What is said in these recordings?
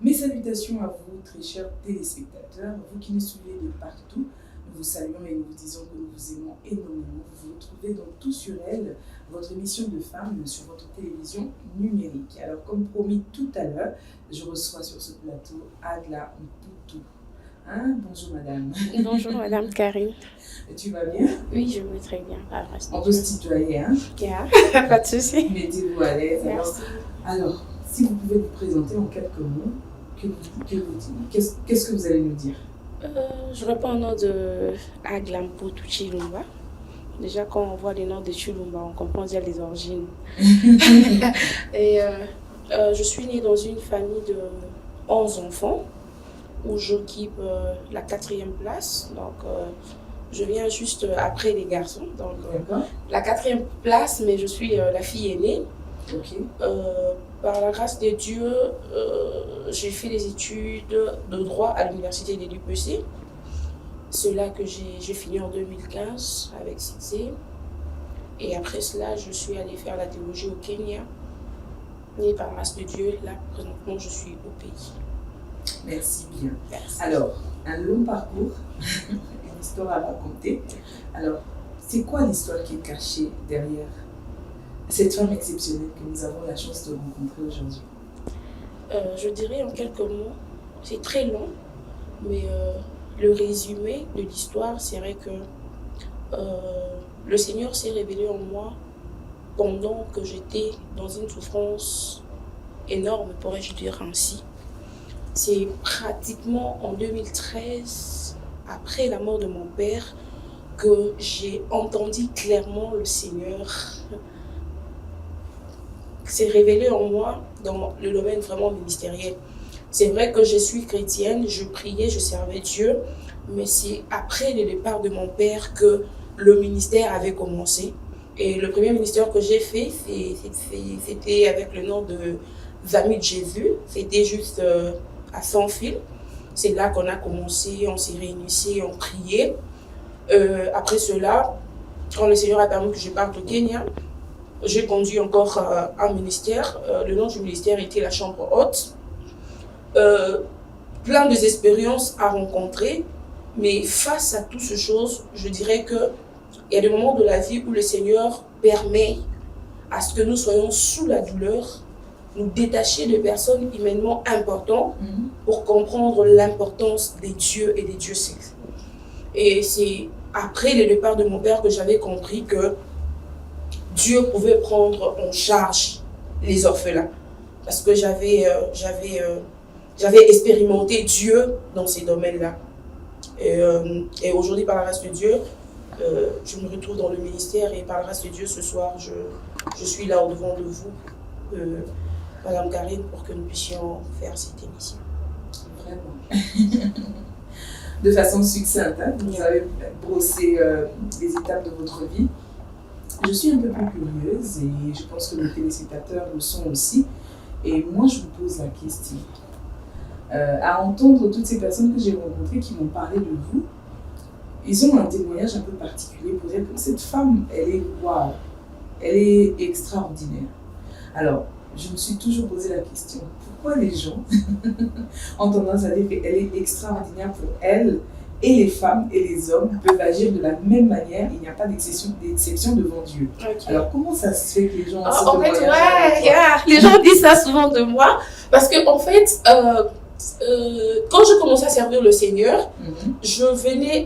Mes salutations à vous, très chers téléspectateurs, vous qui nous suivez de partout. Nous vous saluons et nous vous disons que nous vous aimons énormément. Vous vous retrouvez dans Tout sur elle, votre émission de femmes sur votre télévision numérique. Alors, comme promis tout à l'heure, je reçois sur ce plateau Agla Mputu. Hein? Bonjour madame. Bonjour madame Karine. Tu vas bien? Oui, je vais très bien. On peut se tutoyer, hein? Yeah. Pas de souci. Mettez-vous à l'aise. Merci. Alors, si vous pouvez vous présenter en quelques mots, qu'est-ce que vous allez nous dire? Je réponds au nom de Agla Mputu Chilumba. Déjà, quand on voit les noms de Chilumba, on comprend déjà les origines. Et je suis née dans une famille de 11 enfants où j'occupe la 4e place. Donc, je viens juste après les garçons. Donc, la 4e place, mais je suis la fille aînée. Okay. Par la grâce de Dieu, j'ai fait des études de droit à l'université de l'UPC. C'est là que j'ai fini en 2015 avec succès. Et après cela, je suis allée faire la théologie au Kenya. Et par grâce de Dieu, là, présentement, je suis au pays. Merci bien. Merci. Alors, un long parcours, une histoire à raconter. Alors, c'est quoi l'histoire qui est cachée derrière cette femme exceptionnelle que nous avons la chance de rencontrer aujourd'hui? Je dirais en quelques mots, c'est très long, mais le résumé de l'histoire serait que le Seigneur s'est révélé en moi pendant que j'étais dans une souffrance énorme, pourrais-je dire ainsi. C'est pratiquement en 2013, après la mort de mon père, que j'ai entendu clairement le Seigneur s'est révélé en moi dans le domaine vraiment ministériel. C'est vrai que je suis chrétienne, je priais, je servais Dieu, mais c'est après le départ de mon père que le ministère avait commencé. Et le premier ministère que j'ai fait, c'était avec le nom de Amis de Jésus. C'était juste à sans fil. C'est là qu'on a commencé, on s'est réunissés, on priait. Après cela, quand le Seigneur a permis que je parte au Kenya, j'ai conduit encore un ministère. Le nom du ministère était la Chambre Haute. Plein d'expériences à rencontrer, mais face à toutes ces choses, je dirais qu'il y a des moments de la vie où le Seigneur permet à ce que nous soyons sous la douleur, nous détacher de personnes humainement importantes pour comprendre l'importance des dieux et des dieux seuls. Et c'est après le départ de mon père que j'avais compris que Dieu pouvait prendre en charge les orphelins. Parce que j'avais expérimenté Dieu dans ces domaines-là. Et aujourd'hui, par la grâce de Dieu, je me retrouve dans le ministère et par la grâce de Dieu, ce soir, je suis là au-devant de vous, Madame Karine, pour que nous puissions faire cette émission. Vraiment. De façon succincte, hein, vous avez brossé les étapes de votre vie. Je suis un peu plus curieuse et je pense que les téléspectateurs le sont aussi. Et moi, je vous pose la question. À entendre toutes ces personnes que j'ai rencontrées qui m'ont parlé de vous, ils ont un témoignage un peu particulier pour dire que cette femme, elle est waouh, elle est extraordinaire. Alors, je me suis toujours posé la question, pourquoi les gens ont tendance à dire qu'elle est extraordinaire pour elle, et les femmes et les hommes peuvent agir de la même manière, il n'y a pas d'exception devant Dieu. Okay. Alors, comment ça se fait que les gens... En fait, les gens disent ça souvent de moi, parce que en fait, quand je commençais à servir le Seigneur, je venais,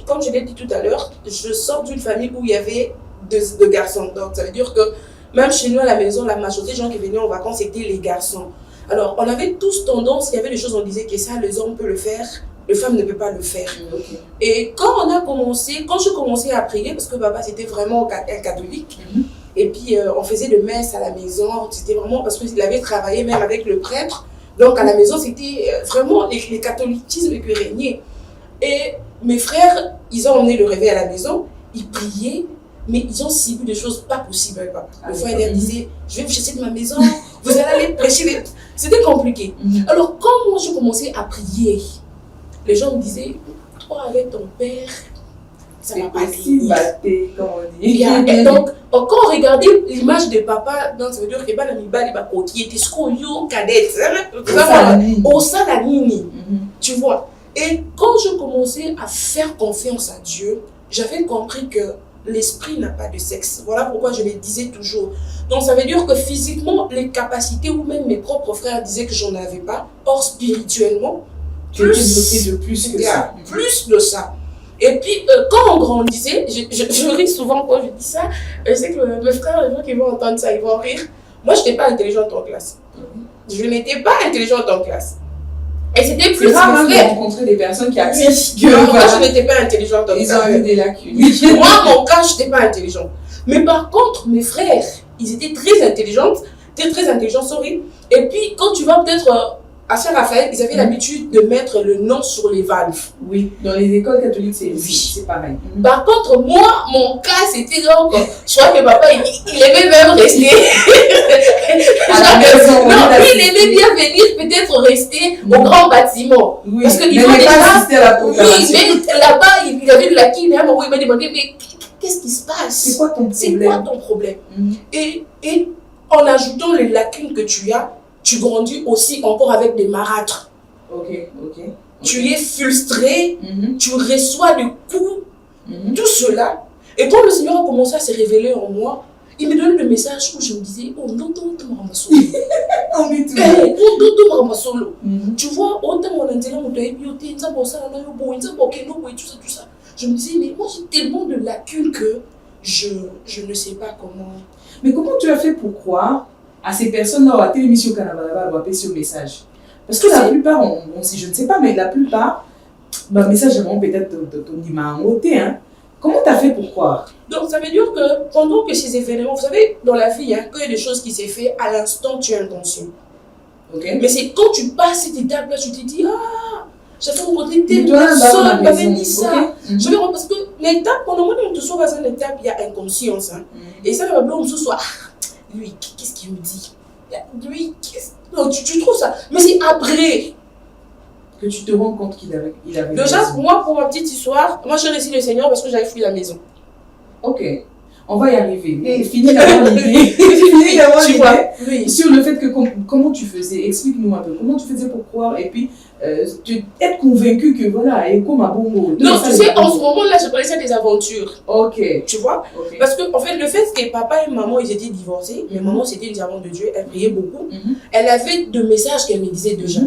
comme je l'ai dit tout à l'heure, je sors d'une famille où il y avait deux garçons. Donc, ça veut dire que même chez nous à la maison, la majorité des gens qui venaient en vacances, c'était les garçons. Alors, on avait tous tendance, il y avait des choses, on disait que ça, les hommes peuvent le faire, les femmes ne peuvent pas le faire. Okay. Et quand je commençais à prier, parce que papa c'était vraiment un catholique, et puis on faisait de messe à la maison, c'était vraiment parce qu'il avait travaillé même avec le prêtre, donc à la maison c'était vraiment le catholicisme qui régnait. Et mes frères, ils ont emmené le réveil à la maison, ils priaient, mais ils ont subi des choses pas possibles. Le frère disait, je vais vous chasser de ma maison, vous allez aller prêcher. C'était compliqué. Alors quand moi je commençais à prier, les gens me disaient, toi avec ton père, ça C'est va pas possible, venir. comme on dit. Et donc, quand on regardait l'image de papa, donc ça veut dire que bah, qui était scoyo, cadette, au salanini, tu vois. Et quand je commençais à faire confiance à Dieu, j'avais compris que l'esprit n'a pas de sexe. Voilà pourquoi je le disais toujours. Donc ça veut dire que physiquement, les capacités, ou même mes propres frères disaient que j'en avais pas. Or, spirituellement, Tu étais doté de plus que ça. Plus de ça. Et puis, quand on grandissait, je ris souvent quand je dis ça. Je sais que mes frères, les gens qui vont entendre ça, ils vont rire. Moi, je n'étais pas intelligente en classe. Je n'étais pas intelligente en classe. Et c'était plus rare de rencontrer des personnes qui acceptent que moi, je n'étais pas intelligente en classe. Ils ont eu des lacunes. Moi, mon cas, je n'étais pas intelligente. Mais par contre, mes frères, ils étaient très intelligents. Très intelligents, sorry. Et puis, quand tu vas peut-être à Saint-Raphaël, ils avaient l'habitude de mettre le nom sur les valves. Oui, dans les écoles catholiques, c'est pareil. Par contre, moi, mon cas, c'était donc, je crois que papa, il aimait même rester. Il aimait bien venir peut-être rester au grand bâtiment. Oui, parce qu'il n'aimait pas assister à la proclamation. Oui, mais là-bas, il avait de la quine, il m'a demandé, mais qu'est-ce qui se passe? C'est quoi ton problème? Et en ajoutant les lacunes que tu as, tu grandis aussi encore avec des marâtres. Ok. Tu es frustré, tu reçois des coups, tout cela. Et quand le Seigneur a commencé à se révéler en moi, il me donnait des messages où je me disais, oh non, on est tous. Tu vois, autant on a dit, tout ça. Je me disais, mais moi j'ai tellement de lacunes que je ne sais pas comment. Mais comment tu as fait pour croire à ces personnes-là, à telle émission Canada, ou à ce message? Parce que la plupart, si je ne sais pas, mais la plupart, le message est peut-être ton dimanche, hein. Comment tu as fait pour croire? Donc ça veut dire que pendant que ces événements, vous savez, dans la vie, quand il y a des choses qui s'est fait, à l'instant, tu es inconscient. Okay. Mais c'est quand tu passes cette étape-là, tu te dis, ah, j'avais rencontré telle personne, m'avait dit ça. Je vais parce que l'étape, pendant moi, on te sauve dans une étape, il y a inconscience. Et ça, on se soit, lui, qu'est-ce qu'il me dit? Lui, non, tu trouves ça. Mais c'est après que tu te rends compte qu'il avait déjà, moi, pour ma petite histoire, moi, j'ai reçu le Seigneur parce que j'avais fui la maison. Ok. On va y arriver. Fini d'avoir l'idée. Oui. Sur le fait que comment tu faisais, explique-nous un peu, comment tu faisais pour croire et puis être convaincu que voilà, et comme un bon mot. Non, tu sais, en ce moment-là, je connaissais des aventures. Ok. Tu vois? Okay. Parce que, en fait, le fait que papa et maman, ils étaient divorcés, mais maman, c'était une servante de Dieu, elle priait beaucoup. Elle avait deux messages qu'elle me disait déjà.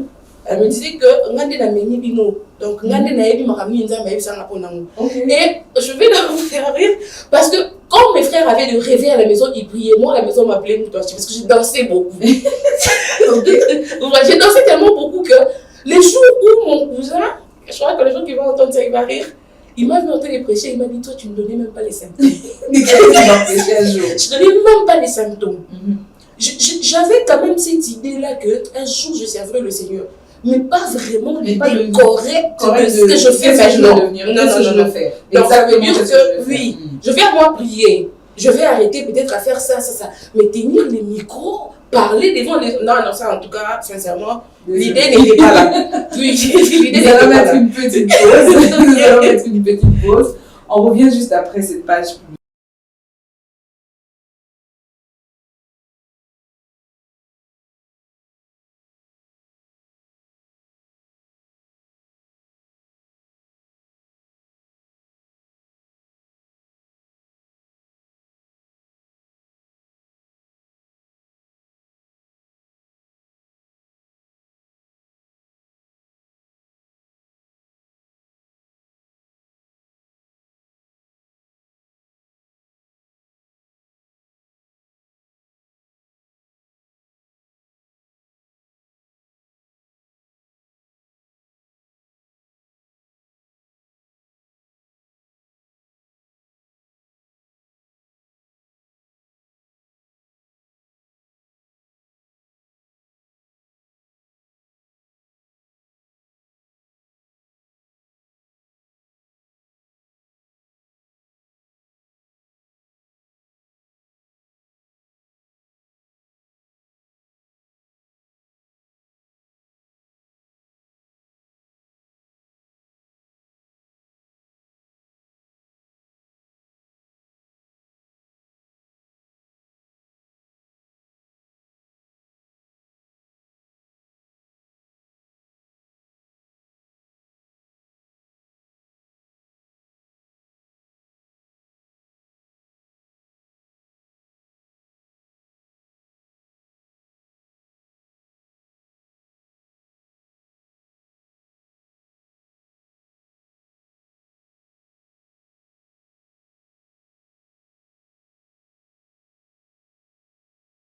Elle me disait que ngande na meni bino donc ngande na yebi makamni nzamba yebi sanga pona ngo. Et je vais vous faire rire parce que quand mes frères avaient le réveil à la maison, ils priaient. Moi, à la maison, on m'appelait Moutachi parce que je dansais beaucoup. J'ai dansé tellement beaucoup que les jours où mon cousin, je crois que les gens qui vont entendre ça, il va rire. Il m'a vu en train de prêcher, il m'a dit, toi, tu ne donnais même pas les symptômes. Je ne donnais même pas les symptômes. J'avais quand même cette idée-là qu'un jour, je servirai le Seigneur. Mais pas vraiment l'idée correcte de ce que je fais maintenant. Non. Donc ça veut dire que, oui, je vais moi prier. Je vais arrêter peut-être à faire ça. Mais tenir les micros, parler devant les... Non, ça en tout cas, sincèrement, l'idée n'était pas là. Oui, l'idée n'était pas là. Nous allons mettre une petite pause. On revient juste après cette page publique.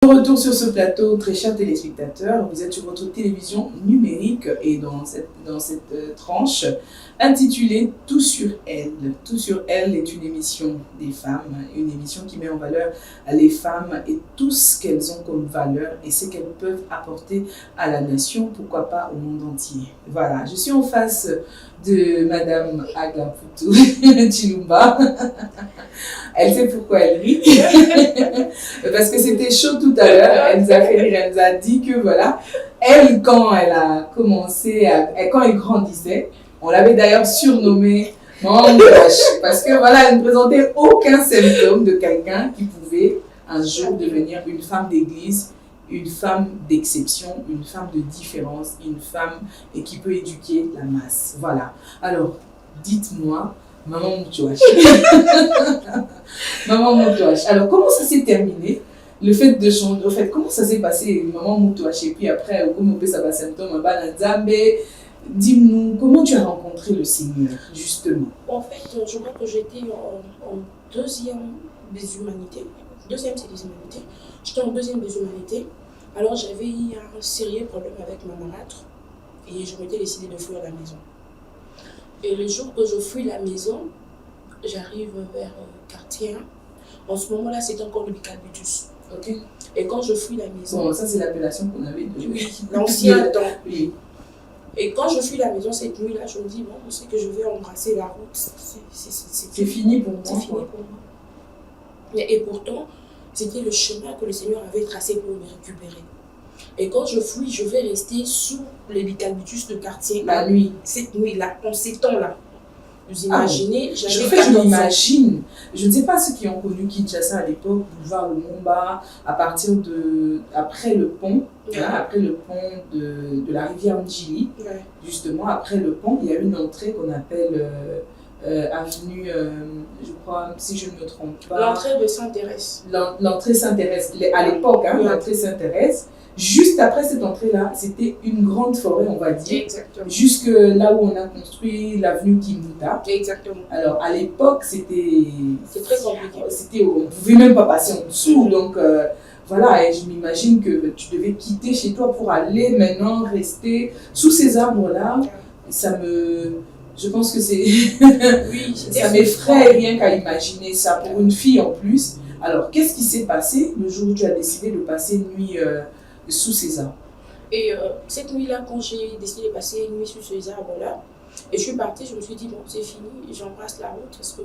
Retour sur ce plateau, très chers téléspectateurs, vous êtes sur votre télévision numérique et dans cette tranche intitulée Tout sur elle. Tout sur elle est une émission des femmes, une émission qui met en valeur les femmes et tout ce qu'elles ont comme valeur et ce qu'elles peuvent apporter à la nation, pourquoi pas au monde entier. Voilà, je suis en face de Madame Agla Poutou Chilumba. Elle sait pourquoi elle rit. Parce que c'était chaud tout à l'heure. Elle nous a fait rire, elle nous a dit que voilà, elle, quand elle a commencé, quand elle grandissait, on l'avait d'ailleurs surnommée Maman Moutache. Parce que voilà, elle ne présentait aucun symptôme de quelqu'un qui pouvait un jour devenir une femme d'église, une femme d'exception, une femme de différence, une femme qui peut éduquer la masse. Voilà. Alors, dites-moi, Maman Moutouache. Maman Moutouache. Alors, comment ça s'est terminé? Le fait de changer, au fait, comment ça s'est passé, Maman Moutouache? Et puis après, comment on peut savoir symptômes, dis-nous, comment tu as rencontré le Seigneur, justement? En fait, je crois que j'étais en deuxième des humanités. Deuxième, c'est des humanités. J'étais en deuxième des humanités. Alors, j'avais eu un sérieux problème avec ma marâtre et je m'étais décidé de fuir la maison. Et le jour que je fuis la maison, j'arrive vers quartier 1. En ce moment-là, c'était encore le Bicalbutus. Ok. Et quand je fuis la maison... Bon, ça, c'est l'appellation qu'on avait de... Oui, l'ancien temps. Oui. Et quand je fuis la maison cette nuit-là, je me dis, bon, je sais que je vais embrasser la route. C'est fini pour moi. C'est fini pour moi. Et pourtant, c'était le chemin que le Seigneur avait tracé pour me récupérer. Et quand je fuis, je vais rester sous les Bicalbutus de quartier. La nuit. Cette nuit-là, en ces temps-là. Vous imaginez, je m'imagine. Je ne sais pas ceux qui ont connu Kinshasa à l'époque, boulevard Lumumba, à partir de... après le pont, ouais. Après le pont de la rivière Njili, ouais. Justement, après le pont, il y a une entrée qu'on appelle avenue, je crois, si je ne me trompe pas. L'entrée de Sainte-Thérèse. L'entrée Sainte-Thérèse, à l'époque, hein, ouais. L'entrée Sainte-Thérèse. Juste après cette entrée-là, c'était une grande forêt, on va dire. Exactement. Jusque là où on a construit l'avenue Kimuta. Exactement. Alors, à l'époque, c'était... C'est très compliqué. On ne pouvait même pas passer en dessous. Donc, voilà, et je m'imagine que tu devais quitter chez toi pour aller maintenant rester sous ces arbres-là. Je pense que c'est... oui, ça m'effraie rien qu'à imaginer ça pour une fille en plus. Alors, qu'est-ce qui s'est passé le jour où tu as décidé de passer une nuit sous ces arbres? Et cette nuit-là, quand j'ai décidé de passer une nuit sous ces arbres-là, et je suis partie, je me suis dit, bon, c'est fini, j'embrasse la route parce que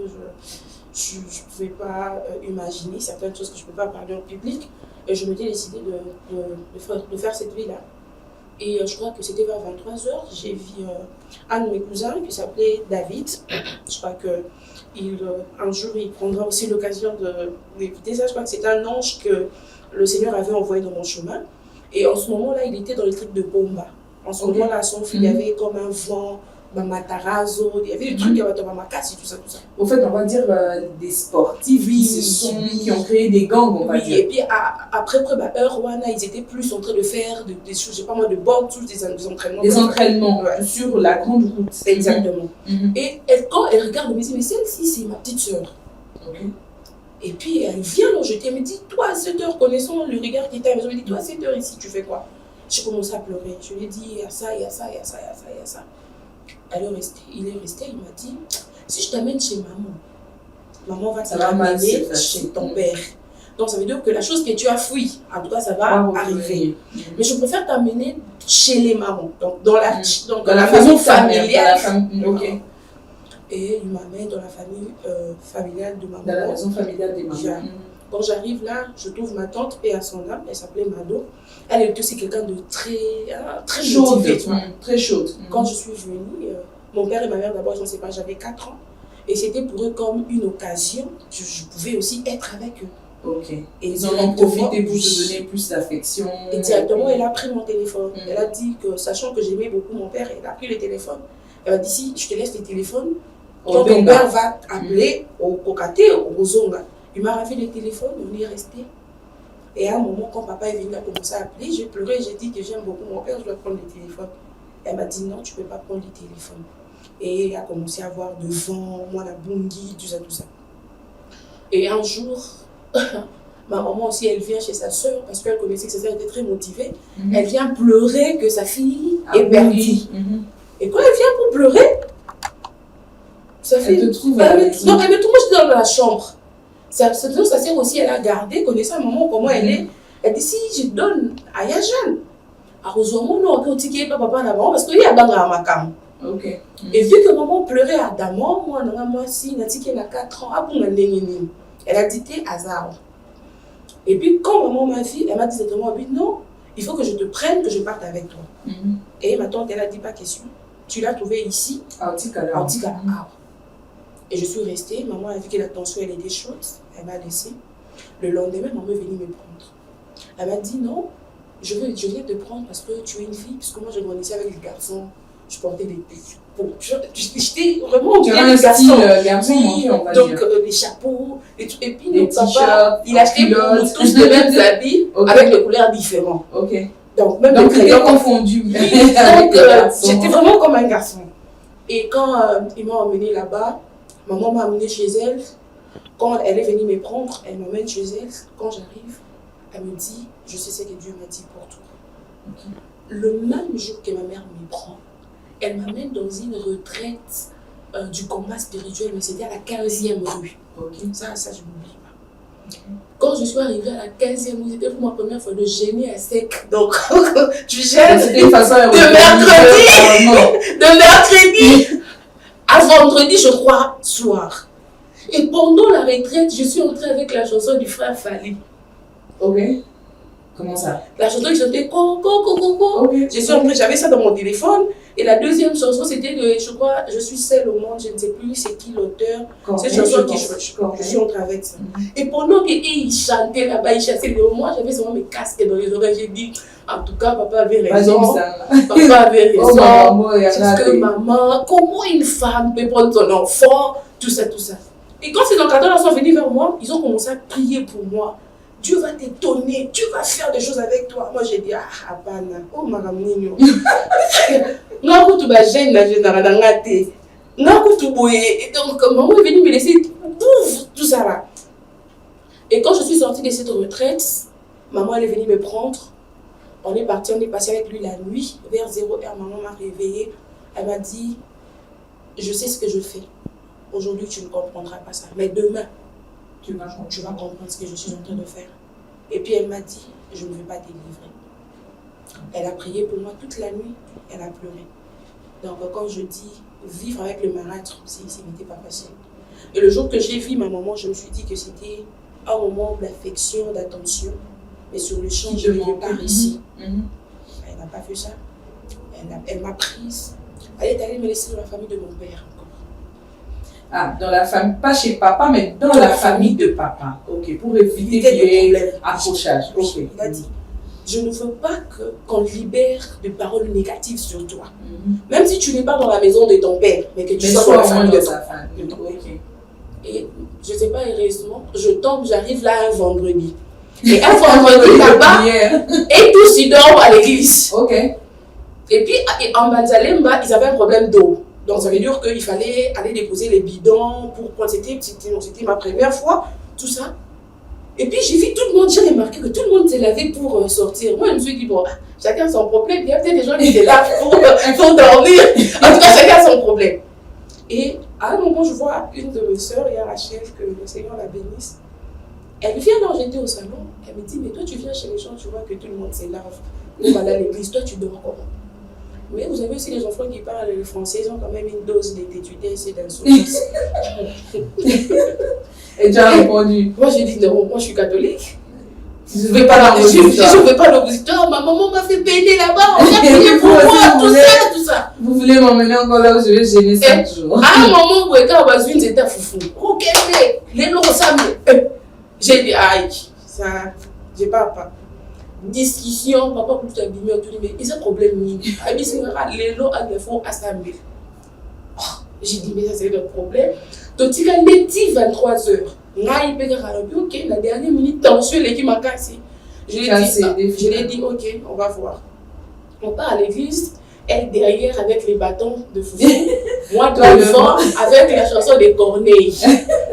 je ne pouvais pas imaginer certaines choses que je ne peux pas parler en public. Et je m'étais décidé de faire cette nuit-là. Et je crois que c'était vers 23h, j'ai vu un de mes cousins qui s'appelait David. Je crois qu'un jour, il prendra aussi l'occasion d'écouter ça. Je crois que c'est un ange que le Seigneur avait envoyé dans mon chemin. Et en ce moment-là, il était dans le truc de Bomba. En ce moment-là, son fil, il y avait comme un vent, Matarazo, il y avait des trucs, il y avait Makassi, tout ça. Au fait, on va dire des sportifs qui ont créé des gangs, on va dire. Et puis après Rwanda, ils étaient plus en train de faire des choses, je sais pas moi, de boxe, des entraînements. Des entraînements sur la grande route. Exactement. Et quand elle regarde, elle me dit, mais celle-ci, c'est ma petite soeur. Et puis elle vient l'enjeter, elle me dit, toi à 7h, connaissant le regard qui était à la maison, elle me dit, toi à 7h ici, tu fais quoi? J'ai commencé à pleurer. Je lui ai dit, il y a ça, il y a ça, il y a ça, il y a ça, il y a ça. Il est resté, il m'a dit, si je t'amène chez maman va t'amener chez ton père. Donc ça veut dire que la chose que tu as fouillé, en tout cas ça va arriver. Mais je préfère t'amener chez les mamans, donc dans la maison familiale. Et il m'amène dans la famille familiale de maman. Dans la maison familiale des mamans. Quand j'arrive là, je trouve ma tante, paix à son âme, elle s'appelait Mado. Elle est aussi quelqu'un de très chaude. Très chaude. Quand je suis venue, mon père et ma mère, d'abord, je ne sais pas, j'avais 4 ans. Et c'était pour eux comme une occasion, je pouvais aussi être avec eux. Ok. Et ils en ont profité pour te donner plus d'affection. Et directement, elle a pris mon téléphone. Elle a dit que, sachant que j'aimais beaucoup mon père, elle a pris le téléphone. Elle a dit, si je te laisse le téléphone, quand ton père va t'appeler au Kokate, au Zonga, il m'a ravi le téléphone, on est resté. Et à un moment, quand papa est venu, a commencé à appeler, j'ai pleuré, j'ai dit que j'aime beaucoup mon père, je dois prendre le téléphone. Elle m'a dit non, tu ne peux pas prendre le téléphone. Et elle a commencé à avoir de vent, moi la bungi, tout ça. Et un jour, Ma maman aussi, elle vient chez sa soeur parce qu'elle connaissait que sa soeur était très motivée. Elle vient pleurer que sa fille est perdue. Et quand elle vient pour pleurer, sa fille... Elle te trouve non, elle me trouve dans la chambre. Sa sœur aussi, elle a gardé, connaissant maman comment elle est. Elle dit, si je donne à Yajan, à Rosomo, non, quand tu n'es pas papa, maman, parce qu'il y a Bangra à ma cam. Et vu que maman pleurait ardemment, moi, si, elle a 4 ans, elle a dit, t'es hasard. Et puis, quand maman m'a vu, elle m'a dit exactement, non, il faut que je te prenne, que je parte avec toi. Et ma tante, elle a dit, pas question. Tu l'as trouvé ici, à Otikala. Et je suis restée. Maman a vu que la tension, elle était chaude. Elle m'a laissée. Le lendemain, maman est venue me prendre. Elle m'a dit, non, je viens te prendre parce que tu es une fille. Parce que moi, je grandissais avec les garçons. Je portais des pics. Bon, j'étais vraiment bien les garçons. Oui, donc, les chapeaux, et puis notre papa, il achetait pour nous tous les mêmes habits avec des couleurs différentes. Donc, même donc c'était confondu. Donc, j'étais vraiment comme un garçon. Et quand ils m'ont emmené là-bas, maman m'a amené chez elle. Quand elle est venue me prendre, elle m'emmène chez elle. Quand j'arrive, elle me dit, je sais ce que Dieu m'a dit pour toi. Le même jour que ma mère me prend, elle m'amène dans une retraite du combat spirituel, mais c'était à la 15e rue. Ça, je n'oublie pas. Quand je suis arrivée à la 15e rue, c'était pour ma première fois de gêner à sec. Donc, tu gênes de mercredi à vendredi, je crois, soir. Et pendant la retraite, je suis entrée avec la chanson du frère Fali. Comment ça? La chanson qui chantait Coco. Je suis entrée, j'avais ça dans mon téléphone. Et la deuxième chanson, c'était je crois, je suis seule au monde, je ne sais plus c'est qui l'auteur. Cette chanson qui je suis entrée avec ça. Et pendant qu'ils chantaient là-bas, ils chantaient, moi j'avais seulement mes casques dans les oreilles. J'ai dit, en tout cas, papa avait raison. Papa avait raison. Parce que maman, comment une femme peut prendre son enfant, tout ça. Et quand ces encadreurs sont venus vers moi, ils ont commencé à prier pour moi. Dieu va t'étonner, Dieu va faire des choses avec toi. Moi j'ai dit, apana, oh maramnino. Nga kutu ba gêne na ngate. Nga kutu boye. Et donc maman est venue me laisser tout ça là. Et quand je suis sortie de cette retraite, maman elle est venue me prendre. On est passé avec lui la nuit, vers 0h, maman m'a réveillée. Elle m'a dit, je sais ce que je fais. Aujourd'hui tu ne comprendras pas ça, mais demain, tu vas comprendre ce que je suis en train de faire. Et puis elle m'a dit, je ne vais pas te livrer. Elle a prié pour moi toute la nuit, elle a pleuré. Donc quand je dis vivre avec le marâtre aussi, ce n'était pas facile. Et le jour que j'ai vu ma maman, je me suis dit que c'était un moment d'affection, d'attention. Mais sur le champ, je ne pars ici. Elle n'a pas fait ça. Elle m'a prise. Elle est allée me laisser dans la famille de mon père. Dans la famille, pas chez papa, mais dans la famille de papa. Pour éviter qu'il y ait accrochage. Il a dit, je ne veux pas qu'on libère de paroles négatives sur toi. Même si tu n'es pas dans la maison de ton père, mais que tu sois dans la famille de sa famille. Et je ne sais pas, heureusement, j'arrive là un vendredi. Et un vendredi là-bas, et tous ils dorment à l'église. Et puis en Banzalemba, ils avaient un problème d'eau. Donc ça veut dire qu'il fallait aller déposer les bidons pour prendre. C'était ma première fois, tout ça. Et puis j'ai vu tout le monde, j'ai remarqué que tout le monde s'est lavé pour sortir. Moi je me suis dit, bon, chacun son problème. Il y a peut-être des gens qui se lavent pour dormir. En tout cas, chacun son problème. Et à un moment, je vois une de mes soeurs, il y a Rachel, que le Seigneur la bénisse. Elle vient, alors j'étais au salon, elle me dit, mais toi tu viens chez les gens, tu vois que tout le monde se lave. On va aller à l'église, toi tu dors comment? Mais vous avez aussi les enfants qui parlent le français, ils ont quand même une dose d'étudiants et d'insouciance. Et tu as répondu? Moi j'ai dit non, moi je suis catholique. Je ne vais pas l'oppositoire. Ma maman m'a fait baigner là-bas, on a prié pour moi, tout ça. Vous voulez m'emmener encore là où je vais gêner ça toujours? À un moment où quand on va une c'était foufou. Ok, les noms ça j'ai dit aïe, ça, j'ai pas. Discussion, papa pour t'abîmer, tout dit, mais ils ont problème ni. Les lots à défaut à s'amener. J'ai dit, mais ça c'est notre problème. Donc il a dit 23h. Ok, la dernière minute, tension, l'équipe m'a cassé. Je l'ai dit, ok, on va voir. On part à l'église, elle derrière avec les bâtons de foufou. Moi, devant, avec la chanson des Corneilles.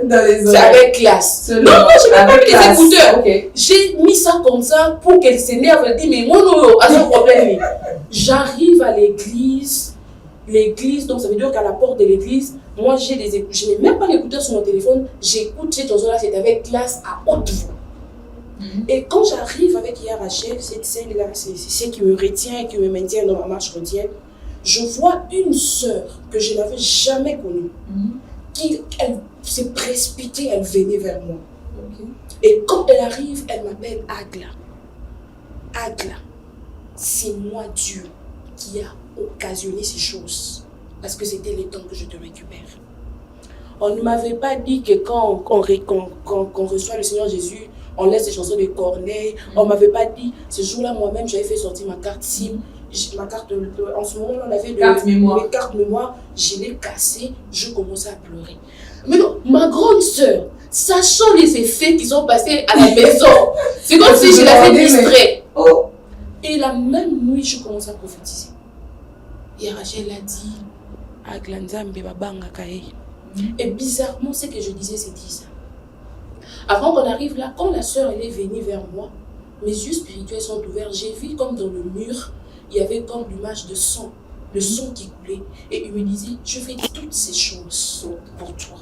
Dans les C'est avec classe. Non, je n'ai pas mis les écouteurs. Okay. J'ai mis ça comme ça pour qu'elle s'énerve. Elle dit, mais moi, non, pas de problème. J'arrive à l'église. L'église, donc ça veut dire qu'à la porte de l'église, moi, je n'ai même pas l'écouteur sur mon téléphone. J'écoute cette chanson-là, c'est avec classe à haute voix. Et quand j'arrive avec Yah Rachel, cette scène-là, c'est ce qui me retient et qui me maintient dans ma marche chrétienne. Je vois une sœur que je n'avais jamais connue, elle s'est précipitée, elle venait vers moi. Et quand elle arrive, elle m'appelle Agla. Agla, c'est moi Dieu qui a occasionné ces choses, parce que c'était le temps que je te récupère. On ne m'avait pas dit que quand on reçoit le Seigneur Jésus, on laisse les chansons de Corneille. On ne m'avait pas dit, ce jour-là, moi-même, j'avais fait sortir ma carte SIM. Ma carte, en ce moment, on avait mes cartes mémoire. Je l'ai cassée, je commençais à pleurer. Mais non, ma grande sœur, sachant les effets qui sont passés à la maison, c'est comme si je l'avais distrait. Oh. Et la même nuit, je commençais à prophétiser. Et Rachel a dit, et bizarrement, ce que je disais, c'était ça. Avant qu'on arrive là, quand la sœur elle est venue vers moi, mes yeux spirituels sont ouverts. J'ai vu comme dans le mur, il y avait comme l'image de sang, le sang qui coulait. Et il me disait, je fais toutes ces choses pour toi.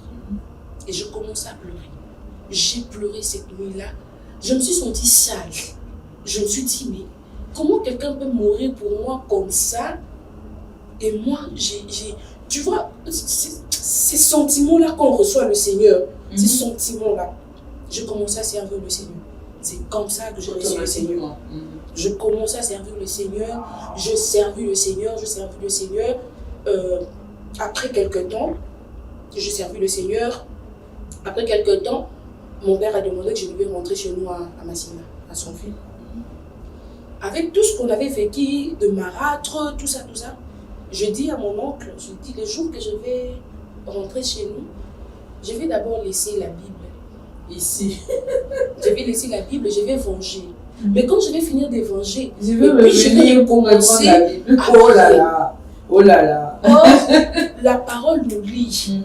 Et je commençais à pleurer. J'ai pleuré cette nuit-là. Je me suis sentie sale. Je me suis dit, mais comment quelqu'un peut mourir pour moi comme ça? Et moi, tu vois, ces sentiments-là qu'on reçoit le Seigneur, ces sentiments-là, je commençais à servir le Seigneur. C'est comme ça que je reçois le Seigneur. Je commençais à servir le Seigneur, je servis le Seigneur. Après quelques temps, je servis le Seigneur. Après quelques temps, mon père a demandé que je devais rentrer chez nous à Massina, à son fils. Avec tout ce qu'on avait vécu, de marâtre, tout ça, je dis à mon oncle, je dis, le jour que je vais rentrer chez nous, je vais d'abord laisser la Bible ici. Je vais laisser la Bible, je vais venger. Mais quand je vais finir de venger, je vais revenir pour reprendre la Bible. Oh là là, oh là là. Or, la parole nous lit.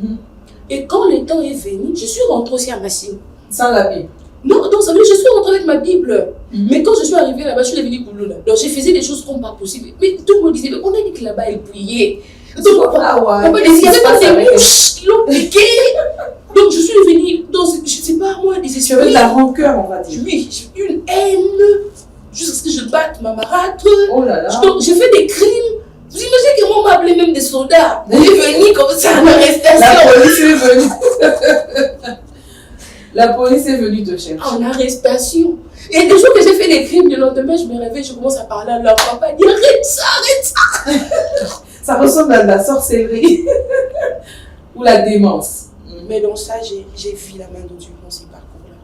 Et quand le temps est venu, je suis rentrée aussi à Massine. Sans la Bible? Non, ça veut dire que je suis rentrée avec ma Bible. Mais quand je suis arrivée là-bas, je suis devenue Kouloula. Donc je faisais des choses comme pas possible. Mais tout le monde disait, on a dit que là-bas, elle priait. Donc, il y avait pas des mouches qui l'ont piqué. Donc je suis devenue, je ne sais pas moi, des esprits. Tu avais de la rancœur, on va dire. Oui, j'ai eu une haine, jusqu'à ce que je batte ma marâtre. Oh là là. Donc j'ai fait des crimes. Vous imaginez comment on m'a appelé même des soldats. On est venu comme ça en arrestation. La police est venue. La police est venue te chercher. En arrestation. Et des jours que j'ai fait des crimes, le lendemain, je me réveille, je commence à parler à leur papa, dire arrête ça. Ça ressemble à de la sorcellerie ou la démence. Mais dans ça, j'ai vu la main de Dieu dans ces parcours-là.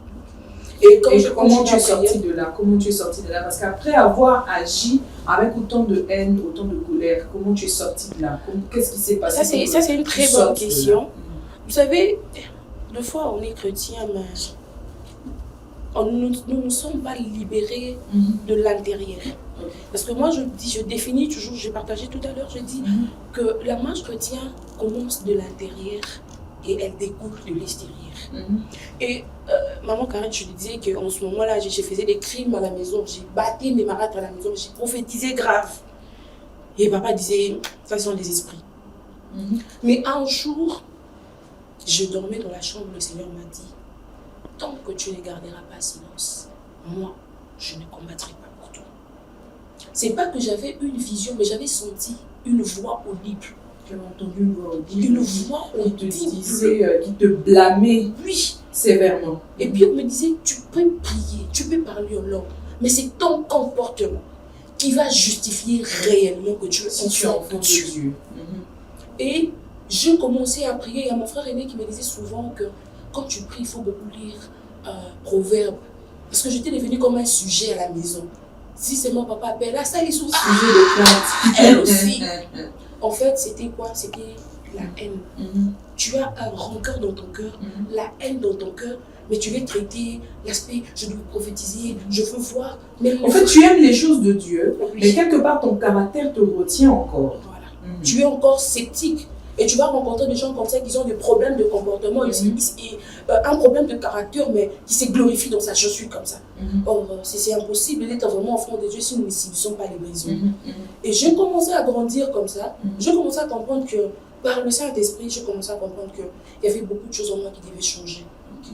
Et comment tu es sorti de là? Comment tu es sorti de là? Parce qu'après avoir agi avec autant de haine, autant de colère, comment tu es sorti de là? Qu'est-ce qui s'est passé? Ça, c'est une très bonne question. Vous savez, des fois, on est chrétien, mais nous ne sommes pas libérés de l'intérieur. Parce que moi, je définis toujours, j'ai partagé tout à l'heure, je dis que la marche chrétienne commence de l'intérieur et elle découle de l'extérieur. Et maman Karen, je lui disais qu'en ce moment-là, je faisais des crimes à la maison, j'ai battu mes marâtres à la maison, j'ai prophétisé grave. Et papa disait, ça sont des esprits. Mais un jour, je dormais dans la chambre, le Seigneur m'a dit, tant que tu ne garderas pas silence, moi, je ne combattrai pas pour toi. C'est pas que j'avais une vision, mais j'avais senti une voix audible. Tu as entendu une voix audible? Une voix audible. Qui te disait, qui te blâmait sévèrement. Et puis on me disait, tu peux prier, tu peux parler en langue, mais c'est ton comportement qui va justifier réellement que tu es enfant de Dieu. Et je commençais à prier. Il y a mon frère aîné qui me disait souvent que quand tu pries, il faut beaucoup lire Proverbes. Parce que j'étais devenue comme un sujet à la maison. Si c'est mon papa appelle, là, ça, il est sous sujet de plainte. Elle aussi. En fait, c'était quoi? C'était la haine. Tu as un rancœur dans ton cœur, la haine dans ton cœur, mais tu veux traiter l'aspect, je dois prophétiser, je veux voir. Mais en fait, tu aimes les choses de Dieu, mais quelque part, ton caractère te retient encore. Voilà. Tu es encore sceptique. Et tu vas rencontrer des gens comme ça qui ont des problèmes de comportement, un problème de caractère, mais qui se glorifient dans ça. Je suis comme ça. Or, c'est impossible d'être vraiment enfant de Dieu si nous ne subissons pas les brisures. Et j'ai commencé à grandir comme ça. J'ai commencé à comprendre que, par le Saint-Esprit, j'ai commencé à comprendre qu'il y avait beaucoup de choses en moi qui devaient changer.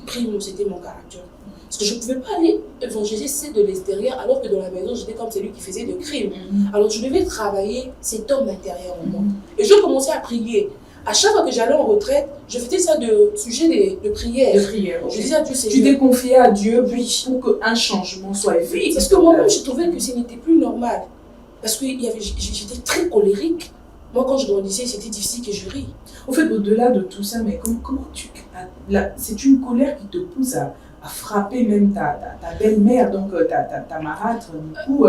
Prime, c'était mon caractère. Parce que je ne pouvais pas aller évangéliser de l'extérieur alors que dans la maison, j'étais comme celui qui faisait des crimes. Alors je devais travailler cet homme intérieur en moi. Et je commençais à prier. À chaque fois que j'allais en retraite, je faisais ça de sujet de prière. De prière. Je disais à Dieu, tu t'es confié à Dieu pour qu'un changement soit effectif. Oui, parce que moi-même, je trouvais que ce n'était plus normal. Parce que j'étais très colérique. Moi, quand je grandissais, c'était difficile que je rie. En fait, au-delà de tout ça, mais comment tu... C'est une colère qui te pousse à frapper même ta belle-mère, donc ta marâtre. Du coup,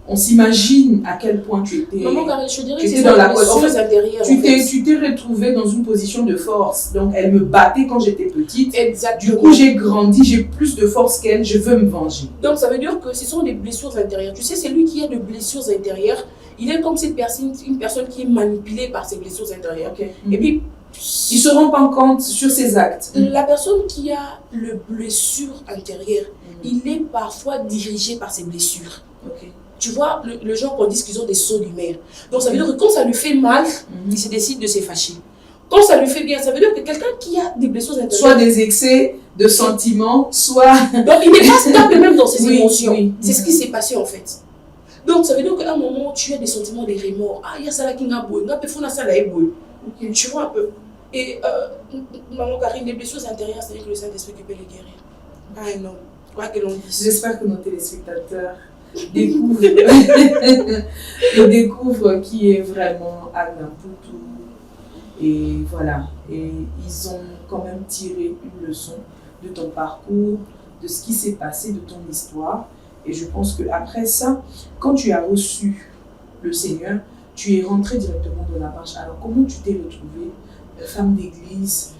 on s'imagine à quel point tu étais... Maman, je dirais que c'est dans la blessure intérieure. Tu t'es retrouvée dans une position de force. Donc, elle me battait quand j'étais petite. Exactement. Du coup, j'ai grandi, j'ai plus de force qu'elle, je veux me venger. Donc, ça veut dire que ce sont des blessures intérieures. Tu sais, celui qui a de blessures intérieures, il est comme une personne qui est manipulée par ses blessures intérieures. Okay. Et puis, il ne se rend pas compte sur ses actes. La personne qui a le blessure intérieure, il est parfois dirigé par ses blessures. Okay. Tu vois, le genre qu'on dit qu'ils ont des sauts d'humeur. Donc ça veut dire que quand ça lui fait mal, il se décide de se fâcher. Quand ça lui fait bien, ça veut dire que quelqu'un qui a des blessures intérieures... Soit des excès de sentiments, soit... Donc il n'est pas stable même dans ses émotions. Oui. C'est ce qui s'est passé en fait. Donc ça veut dire qu'à un moment, tu as des sentiments de remords. Ah, il y a ça là qui n'a pas beau, tu vois un peu. Et maman Karine, les blessures intérieures, c'est que le Saint-Esprit qui peut les guérir. Ah non, quoi que l'on dise. J'espère que nos téléspectateurs découvrent qui est vraiment Agna Poutou. Et voilà, et ils ont quand même tiré une leçon de ton parcours, de ce qui s'est passé, de ton histoire. Et je pense qu'après ça, quand tu as reçu le Seigneur, tu es rentrée directement dans la marche. Alors comment tu t'es retrouvée femme d'église,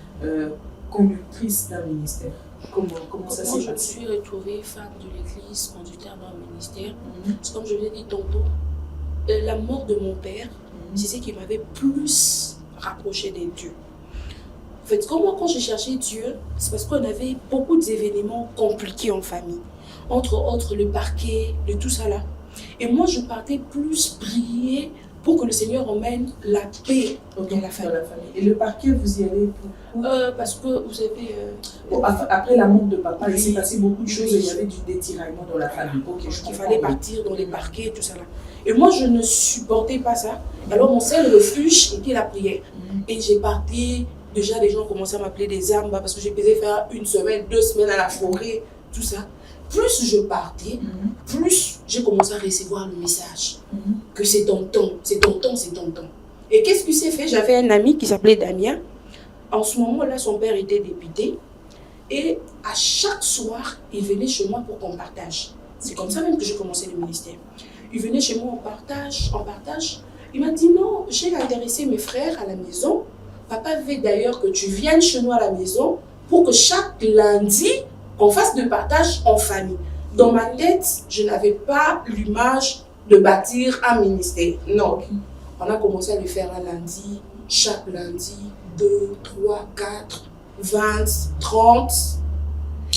conductrice d'un ministère? Comment ça s'est passé? Je me suis retrouvée femme de l'église, conducteur d'un ministère. Comme je l'ai dit tantôt, la mort de mon père, c'est ce qui m'avait plus rapproché des dieux. En fait, quand j'ai cherché Dieu, c'est parce qu'on avait beaucoup d'événements compliqués en famille. Entre autres, le parquet, tout ça là. Et moi, je partais plus prier pour que le Seigneur emmène la paix dans la famille. Et le parquet, vous y allez pourquoi? Parce que, vous savez... après la mort de papa, il s'est passé beaucoup de choses, il y avait des tiraillements dans la famille. Il fallait partir dans les parquets, tout ça là. Et moi, je ne supportais pas ça. Alors, mon seul refuge était la prière. Et j'ai parti, déjà les gens commençaient à m'appeler des âmes, parce que j'ai pu faire 1 semaine, 2 semaines à la forêt, tout ça. Plus je partais, plus j'ai commencé à recevoir le message que c'est ton temps, c'est ton temps, c'est ton temps. Et qu'est-ce qui s'est fait? J'avais un ami qui s'appelait Damien. En ce moment-là, son père était député. Et à chaque soir, il venait chez moi pour qu'on partage. C'est comme ça même que j'ai commencé le ministère. Il venait chez moi, on partage. Il m'a dit non, j'ai intéressé mes frères à la maison. Papa veut d'ailleurs que tu viennes chez nous à la maison pour que chaque lundi, on fasse de partage en famille. Dans ma tête, je n'avais pas l'image de bâtir un ministère. Non. On a commencé à le faire un lundi, chaque lundi, 2, 3, 4, 20, 30.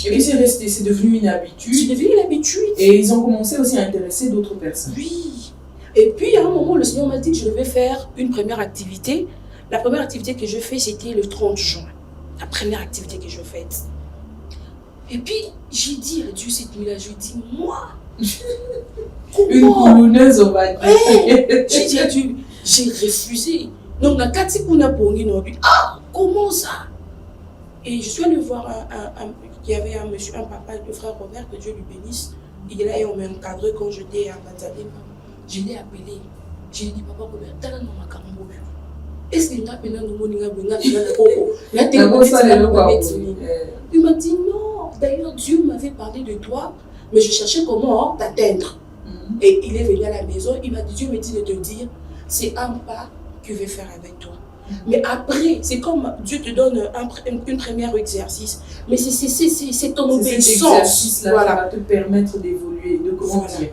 Et puis c'est devenu une habitude. C'est devenu une habitude. Et ils ont commencé aussi à intéresser d'autres personnes. Oui. Et puis à un moment, le Seigneur m'a dit que je devais faire une première activité. La première activité que je fais, c'était le 30 juin. La première activité que je fais. Et puis, j'ai dit à Dieu cette nuit-là, je lui ai dit, moi, une couronneuse, on va dire. J'ai dit à Dieu, j'ai refusé. Donc, comment ça? Et je suis allée voir il y avait un monsieur, un papa, le frère Robert, que Dieu lui bénisse. Il est là et on m'a encadré quand j'étais à Mazalema. Je l'ai appelé. Je lui ai dit, papa Robert, t'as là dans ma carambo. Est-ce qu'il y a un Il m'a dit non. D'ailleurs, Dieu m'avait parlé de toi, mais je cherchais comment t'atteindre. Et il est venu à la maison, il m'a dit, Dieu me dit de te dire, c'est un pas que je vais faire avec toi. Mais après, c'est comme Dieu te donne une première exercice, mais c'est ton obéissance. Voilà. Ça va te permettre d'évoluer, de grandir.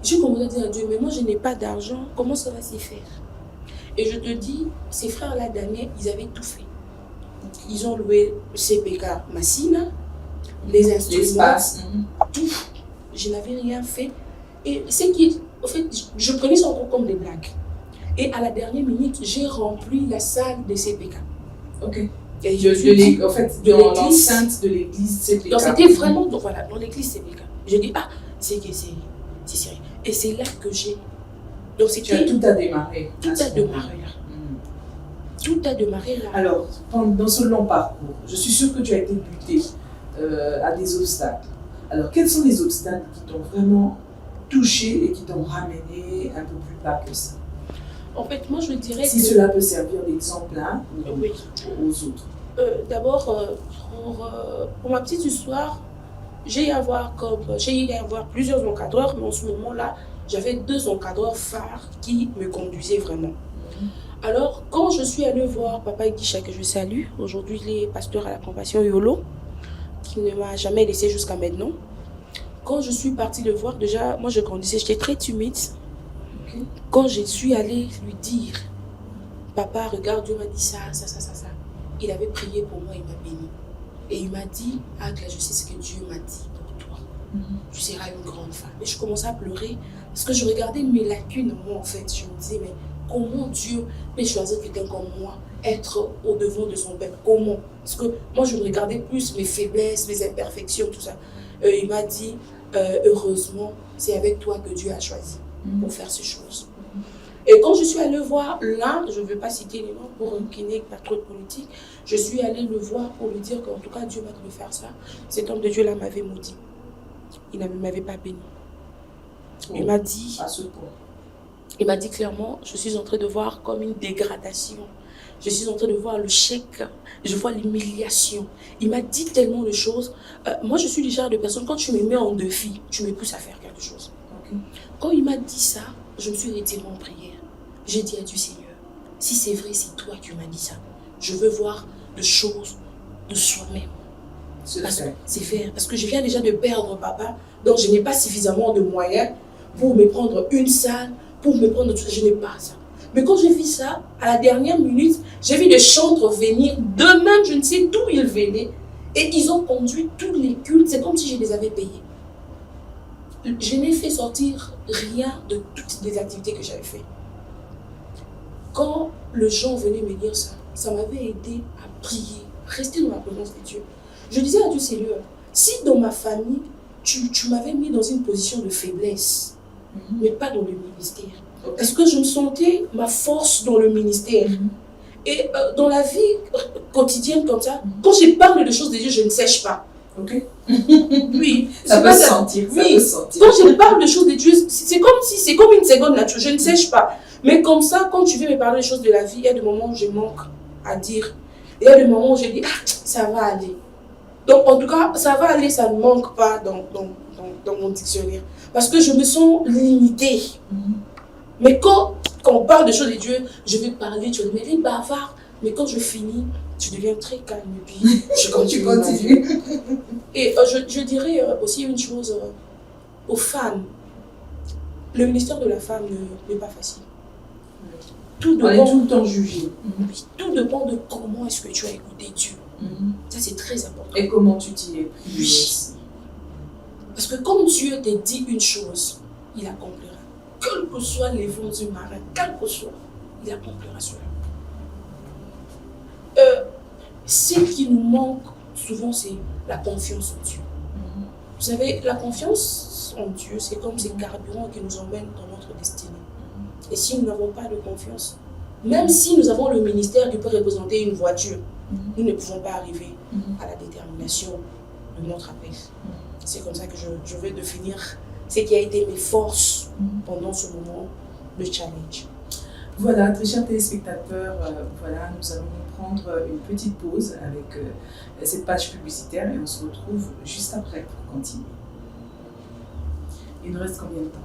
J'ai commencé à dire à Dieu, mais moi je n'ai pas d'argent, comment ça va s'y faire? Et je te dis, ces frères-là, Daniel, ils avaient tout fait. Ils ont loué le CPK Massina, les instruments, tout. Je n'avais rien fait. Et c'est qui, en fait, je prenais ça encore comme des blagues. Et à la dernière minute, j'ai rempli la salle de CPK. Ok. Et En fait, de l'enceinte de l'église CPK. Donc c'était vraiment, donc voilà, dans l'église CPK. Je dis, ah, c'est sérieux. Et c'est là que j'ai. Donc c'était. Tout a démarré. Tout a démarré là. Tout a démarré là. Alors, dans ce long parcours, je suis sûre que tu as été buté à des obstacles. Alors, quels sont les obstacles qui t'ont vraiment touché et qui t'ont ramené un peu plus bas que ça? En fait, moi je dirais si cela peut servir d'exemple oui. aux autres. D'abord, pour ma petite histoire, j'ai eu à avoir plusieurs encadreurs, mais en ce moment-là, j'avais 2 encadreurs phares qui me conduisaient vraiment. Alors, quand je suis allée voir Papa Guicha, que je salue, aujourd'hui il est pasteur à la Compassion Yolo, qui ne m'a jamais laissé jusqu'à maintenant. Quand je suis partie le voir, déjà, moi je grandissais, j'étais très timide. Quand je suis allée lui dire, papa, regarde, Dieu m'a dit ça. Il avait prié pour moi, il m'a béni. Et il m'a dit, Agla, je sais ce que Dieu m'a dit pour toi. Tu seras une grande femme. Et je commençais à pleurer parce que je regardais mes lacunes, moi en fait. Je me disais, mais comment Dieu peut choisir quelqu'un comme moi, être au devant de son peuple? Comment? Parce que moi, je regardais plus mes faiblesses, mes imperfections, tout ça. Il m'a dit, heureusement, c'est avec toi que Dieu a choisi pour faire ces choses. Et quand je suis allée voir là, je ne veux pas citer les noms pour qu'il n'y ait pas trop de politique, je suis allée le voir pour lui dire qu'en tout cas Dieu m'a dit de faire ça. Cet homme de Dieu là m'avait maudit. Il ne m'avait pas béni. Il m'a dit, à ce point. Il m'a dit clairement, je suis en train de voir comme une dégradation. Je suis en train de voir le chèque, je vois l'humiliation. Il m'a dit tellement de choses. Moi, je suis le genre de personne, quand tu me mets en défi, tu me pousses à faire quelque chose. Quand il m'a dit ça, je me suis retirée en prière. J'ai dit à Dieu, Seigneur, si c'est vrai, c'est toi qui m'as dit ça. Je veux voir des choses de soi-même. C'est faire. Parce que je viens déjà de perdre papa, donc je n'ai pas suffisamment de moyens pour me prendre une salle, pour me prendre tout ça. Je n'ai pas ça. Mais quand j'ai vu ça, à la dernière minute, j'ai vu des chantres venir. D'eux-mêmes, je ne sais d'où ils venaient. Et ils ont conduit tous les cultes. C'est comme si je les avais payés. Je n'ai fait sortir rien de toutes les activités que j'avais faites. Quand les gens venaient me dire ça, ça m'avait aidé à prier, rester dans la présence de Dieu. Je disais à Dieu, Seigneur, si dans ma famille, tu m'avais mis dans une position de faiblesse, mais pas dans le ministère. Parce que je me sentais ma force dans le ministère. Et dans la vie quotidienne comme ça, quand je parle de choses de Dieu, je ne sèche pas. Oui, ça peut se sentir. Oui, quand je parle de choses de Dieu, c'est comme une seconde nature, je ne sèche pas. Mais comme ça, quand tu viens me parler des choses de la vie, il y a des moments où je manque à dire. Il y a des moments où je dis, ça va aller. Donc en tout cas, ça va aller, ça ne manque pas dans mon dictionnaire. Parce que je me sens limitée. Mais quand on parle de choses de Dieu, je vais parler, tu vas me dire, bavard. Mais quand je finis, tu deviens très calme et puis je continue. Et je dirais aussi une chose aux femmes. Le ministère de la femme n'est pas facile. On est tout le temps jugé. Tout dépend de comment est-ce que tu as écouté Dieu. Ça, c'est très important. Et comment tu t'y es pris. Oui. Parce que quand Dieu te dit une chose, il accomplira. Quel que soit les vents du marin, quel que soit, il accomplira cela. Ce qui nous manque souvent, c'est la confiance en Dieu. Vous savez, la confiance en Dieu, c'est comme ces carburants qui nous emmènent dans notre destinée. Et si nous n'avons pas de confiance, même si nous avons le ministère qui peut représenter une voiture, nous ne pouvons pas arriver à la détermination de notre appel. C'est comme ça que je vais définir ce qui a été mes forces pendant ce moment de challenge. Voilà, très chers téléspectateurs, voilà, nous allons prendre une petite pause avec cette page publicitaire et on se retrouve juste après pour continuer. Il nous reste combien de temps?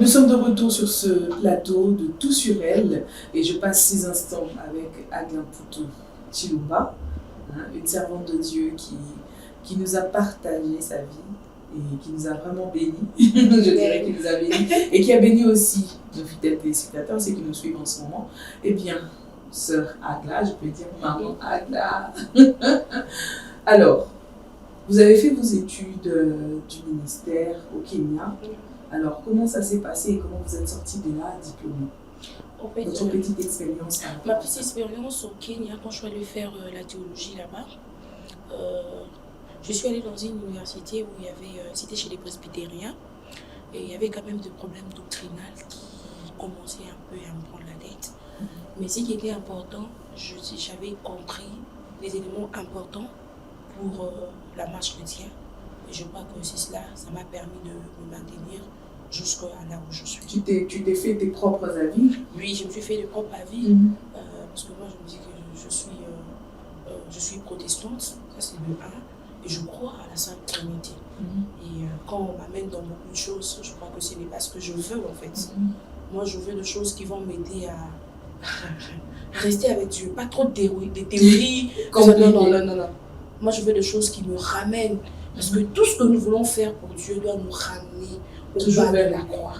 Nous sommes de retour sur ce plateau de Tout sur elle et je passe 6 instants avec Agla Poutou Chilumba, une servante de Dieu qui nous a partagé sa vie et qui nous a vraiment bénis, je dirais qu'il nous a bénis, et qui a béni aussi nos fidèles téléspectateurs, ceux qui nous suivent en ce moment. Eh bien, sœur Agla, je peux dire maman Agla. Alors, vous avez fait vos études du ministère au Kenya. Alors, comment ça s'est passé et comment vous êtes sortie de là diplômée? En fait, votre petite expérience. Ma petite expérience au Kenya, quand je suis allée faire la théologie là-bas, je suis allée dans une université où il y avait, c'était chez les presbytériens, et il y avait quand même des problèmes doctrinaux qui commençaient un peu à me prendre la tête. Mais ce qui était important, j'avais compris les éléments importants pour la marche chrétienne. Et je crois que c'est cela, ça m'a permis de me maintenir jusqu'à là où je suis. Tu t'es fait tes propres avis? Oui, je me suis fait de propres avis, parce que moi je me dis que je suis protestante, ça c'est le 1, et je crois à la Sainte Trinité. Et quand on m'amène dans beaucoup de choses, je crois que ce n'est pas ce que je veux en fait. Moi je veux des choses qui vont m'aider à rester avec Dieu, pas trop de théories. Non. Moi je veux des choses qui me ramènent. Parce que tout ce que nous voulons faire pour Dieu doit nous ramener au bas de la croix.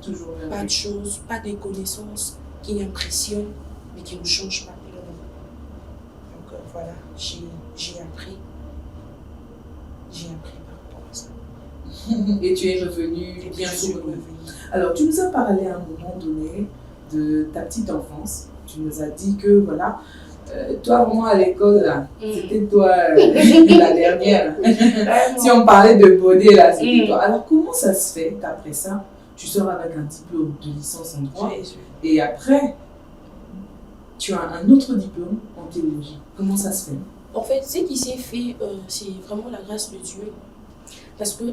Toujours pas de choses, pas des connaissances qui impressionnent, mais qui ne changent pas. Donc voilà, j'ai appris par rapport à ça. Et tu es revenue bien sûr. Alors tu nous as parlé à un moment donné de ta petite enfance. Tu nous as dit que voilà, toi, vraiment à l'école, là, c'était toi la dernière. Si on parlait de bonnet, là, c'était toi. Alors, comment ça se fait qu'après ça, tu sors avec un diplôme de licence en droit et après, tu as un autre diplôme en théologie? Comment ça se fait? En fait, ce qui s'est fait, c'est vraiment la grâce de Dieu. Parce que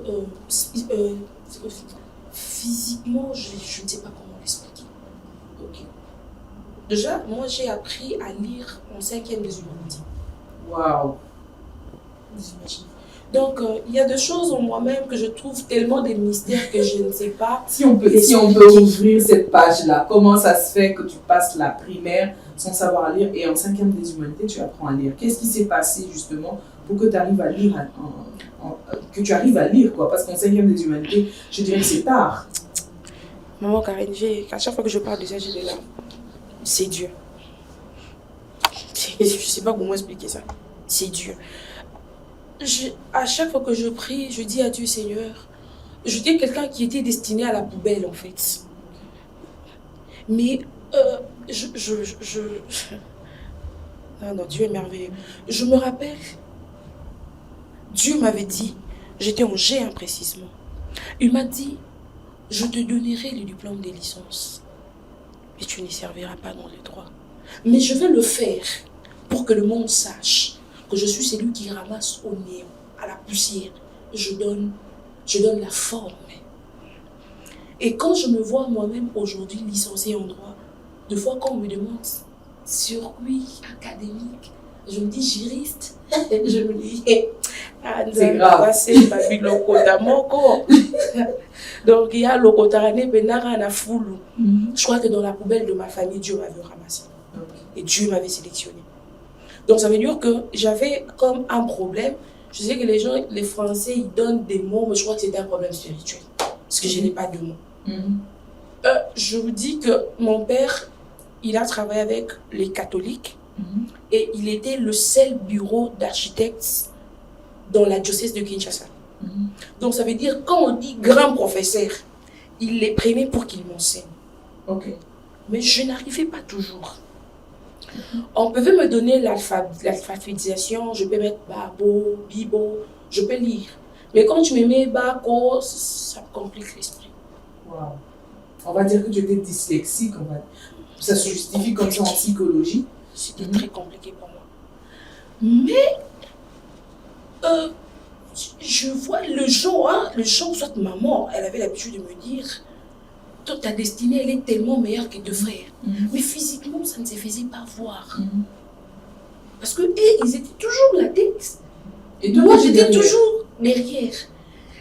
physiquement, je ne sais pas comment l'expliquer. Okay. Déjà, moi, j'ai appris à lire en 5e des humanités. Waouh! Vous imaginez? Donc, il y a des choses en moi-même que je trouve tellement des mystères que je ne sais pas. Si on peut ouvrir cette page-là, comment ça se fait que tu passes la primaire sans savoir lire et en 5e des humanités, tu apprends à lire? Qu'est-ce qui s'est passé justement pour que tu arrives à lire, quoi? Parce qu'en 5e des humanités, je dirais que c'est tard. Maman Karine, à chaque fois que je parle de ça, j'ai des larmes. C'est Dieu. Je ne sais pas comment expliquer ça. C'est Dieu. À chaque fois que je prie, je dis à Dieu, Seigneur, je dis quelqu'un qui était destiné à la poubelle en fait. Mais non, Dieu est merveilleux. Je me rappelle, Dieu m'avait dit, j'étais en G1 précisément. Il m'a dit, je te donnerai le diplôme des licences. Et tu n'y serviras pas dans le droit. Mais je vais le faire pour que le monde sache que je suis celui qui ramasse au néant, à la poussière. Je donne la forme. Et quand je me vois moi-même aujourd'hui licenciée en droit, de fois quand on me demande circuit académique, je me dis juriste. Je me dis, c'est grave. Donc il y a le Kotarane Benara na Foulou. Je crois que dans la poubelle de ma famille, Dieu m'avait ramassé. Et Dieu m'avait sélectionné. Donc ça veut dire que j'avais comme un problème. Je sais que les Français, ils donnent des mots, mais je crois que c'était un problème spirituel. Parce que je n'ai pas de mots. Je vous dis que mon père, il a travaillé avec les catholiques. Et il était le seul bureau d'architectes dans la diocèse de Kinshasa. Donc ça veut dire, quand on dit grand professeur, il les prenait pour qu'ils m'enseignent. Mais je n'arrivais pas toujours. On pouvait me donner l'alphabétisation, je peux mettre Babo, Bibo, je peux lire. Mais quand tu me mets Bako, ça me complique l'esprit. Wow. On va dire que tu étais dyslexique, ça se justifie comme ça en psychologie. C'était très compliqué pour moi. Mais je vois le jour, soit maman, elle avait l'habitude de me dire, toi, ta destinée, elle est tellement meilleure que tes frères. Mais physiquement, ça ne se faisait pas voir. Parce que ils étaient toujours la tête. Et moi, j'étais toujours derrière.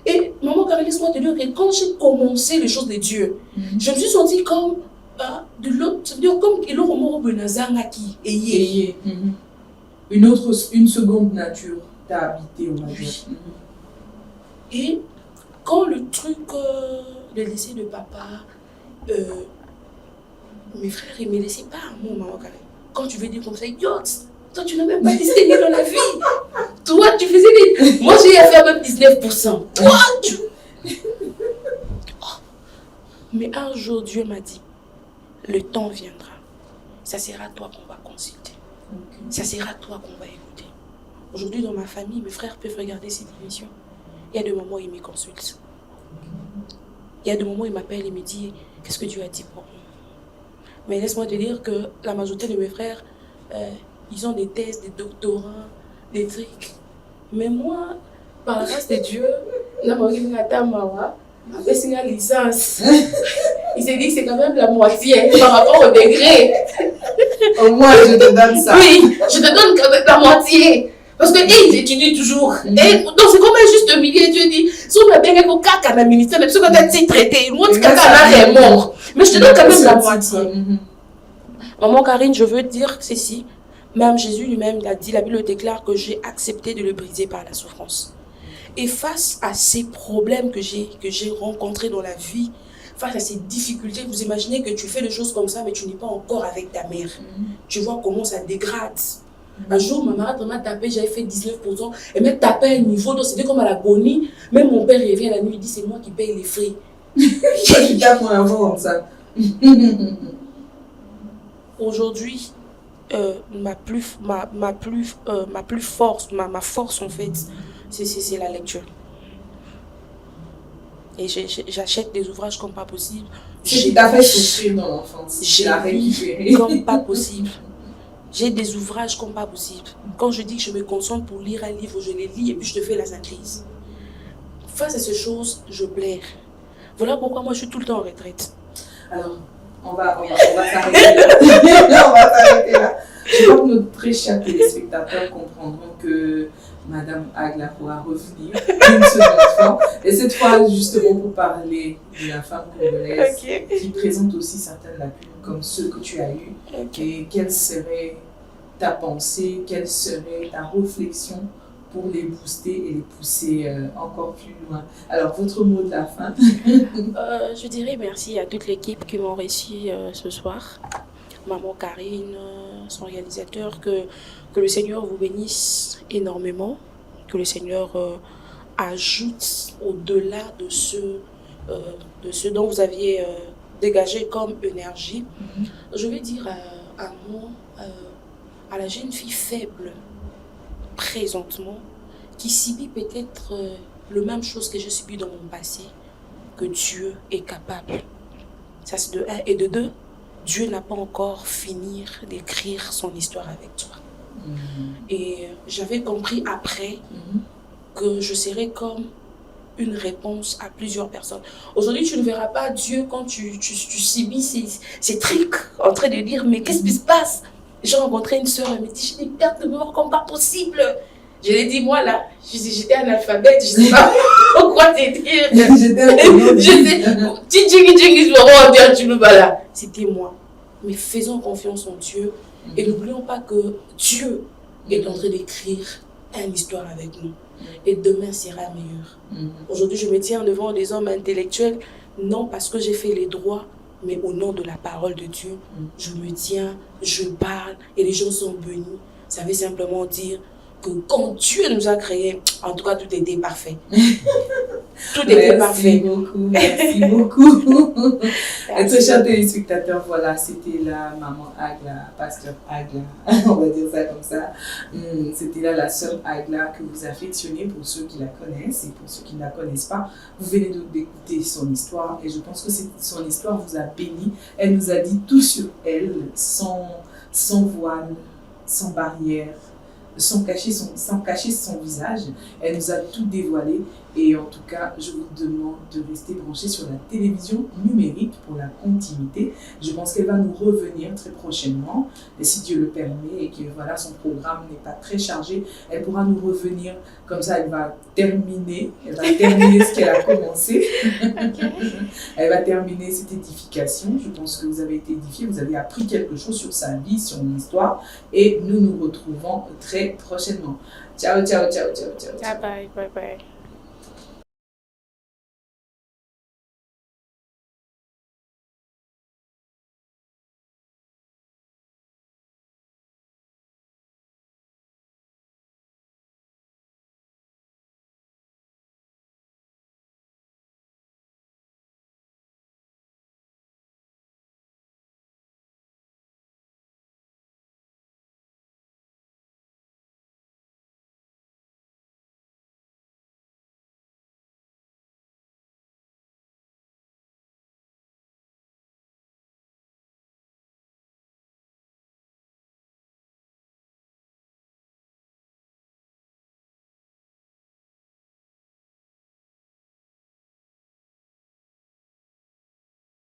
Et maman Karine, laisse-moi te dire que quand j'ai commencé les choses de Dieu, je me suis sentie comme de l'autre, ça veut dire comme il aurait mort benazangaki et une seconde nature t'a habité, on va dire. Et quand le truc de laisser de papa, mes frères, ils ne me laissaient pas un mot, maman Karine. Quand tu veux dire comme ça, yo, toi tu n'as même pas distingué dans la vie. Toi tu faisais des... Moi j'ai fait même 19%. Toi tu... Mais un jour Dieu m'a dit, le temps viendra. Ça sera toi qu'on va consulter. Ça sera toi qu'on va écouter. Aujourd'hui dans ma famille, mes frères peuvent regarder cette émission. Il y a des moments où ils me consultent. Il y a des moments où ils m'appellent et me disent, qu'est-ce que Dieu a dit pour nous? Mais laisse-moi te dire que la majorité de mes frères, ils ont des thèses, des doctorats, des trucs. Mais moi, par la grâce de Dieu, il s'est dit que c'est quand même la moitié par rapport au degré. Au moins, je te donne ça. Oui, je te donne quand même la moitié. Parce qu'ils étudient toujours. Et donc, c'est comme un juste milieu. Dieu dit, si on a bien un caca dans le ministère, même si on a été traité, moi, tu est mort. Mais je te donne quand même la moitié. Maman Karine, je veux dire ceci. Même Jésus lui-même l'a dit, la Bible déclare que j'ai accepté de le briser par la souffrance. Et face à ces problèmes que j'ai rencontrés dans la vie, face à ces difficultés, vous imaginez que tu fais des choses comme ça, mais tu n'es pas encore avec ta mère. Tu vois comment ça dégrade. Un jour, ma mère m'a tapé, j'avais fait 19%, et m'a tapé à un niveau, donc c'était comme à l'agonie. Même mon père revient la nuit, il dit, c'est moi qui paye les frais. Tu tapes mon enfant comme ça. Aujourd'hui, ma force en fait, c'est la lecture. Et j'achète des ouvrages comme pas possible. Tu t'as fait souffrir dans l'enfance. J'ai lu comme pas possible. J'ai des ouvrages comme pas possible. Quand je dis que je me concentre pour lire un livre, je les lis et puis je te fais la synthèse. Face à ces choses, je blaire. Voilà pourquoi moi je suis tout le temps en retraite. Alors, on va s'arrêter là. On va s'arrêter là. Je crois que nos très chers téléspectateurs comprendront que Madame Agla pourra revenir une seconde fois. Et cette fois, justement, pour parler de la femme congolaise qui présente aussi certaines lacunes comme ceux que tu as eues. Et quelle serait ta pensée, quelle serait ta réflexion pour les booster et les pousser encore plus loin. Alors, votre mot de la fin. Je dirais merci à toute l'équipe qui m'ont reçu ce soir. Maman Karine, son réalisateur, que le Seigneur vous bénisse énormément, que le Seigneur ajoute au-delà de ce dont vous aviez dégagé comme énergie. Je vais dire à la jeune fille faible, présentement, qui subit peut-être le même chose que j'ai subi dans mon passé, que Dieu est capable. Ça c'est de 1 et de 2. Dieu n'a pas encore fini d'écrire son histoire avec toi. Et j'avais compris après que je serais comme une réponse à plusieurs personnes. Aujourd'hui, tu ne verras pas Dieu quand tu subis ces trucs en train de dire, mais qu'est-ce qui se passe? J'ai rencontré une soeur, elle me dit, j'ai des pertes de mémoire comme pas possible. Je lui ai dit, moi là, j'étais analphabète, je ne sais pas pourquoi te dire. C'était moi. Mais faisons confiance en Dieu et n'oublions pas que Dieu est en train d'écrire une histoire avec nous. Et demain sera meilleur. Aujourd'hui, je me tiens devant des hommes intellectuels, non parce que j'ai fait les droits, mais au nom de la parole de Dieu. Je me tiens, je parle et les gens sont bénis. Ça veut simplement dire que quand Dieu nous a créés, en tout cas, tout était parfait. Tout était parfait. Merci beaucoup. Et très chers téléspectateurs, voilà, c'était la maman Agla, pasteur Agla, on va dire ça comme ça. C'était là la sœur Agla que vous affectionnez pour ceux qui la connaissent et pour ceux qui ne la connaissent pas. Vous venez d'écouter son histoire et je pense que son histoire vous a béni. Elle nous a dit tout sur elle, sans voile, sans barrière. sans cacher son visage. Elle nous a tout dévoilé. Et en tout cas, je vous demande de rester branchés sur la télévision numérique pour la continuité. Je pense qu'elle va nous revenir très prochainement. Et si Dieu le permet et que voilà, son programme n'est pas très chargé, elle pourra nous revenir. Comme ça, elle va terminer ce qu'elle a commencé. Okay. Elle va terminer cette édification. Je pense que vous avez été édifiés, vous avez appris quelque chose sur sa vie, sur son histoire. Et nous nous retrouvons très prochainement. Ciao, ciao, ciao, ciao, ciao. Bye, bye, bye, bye.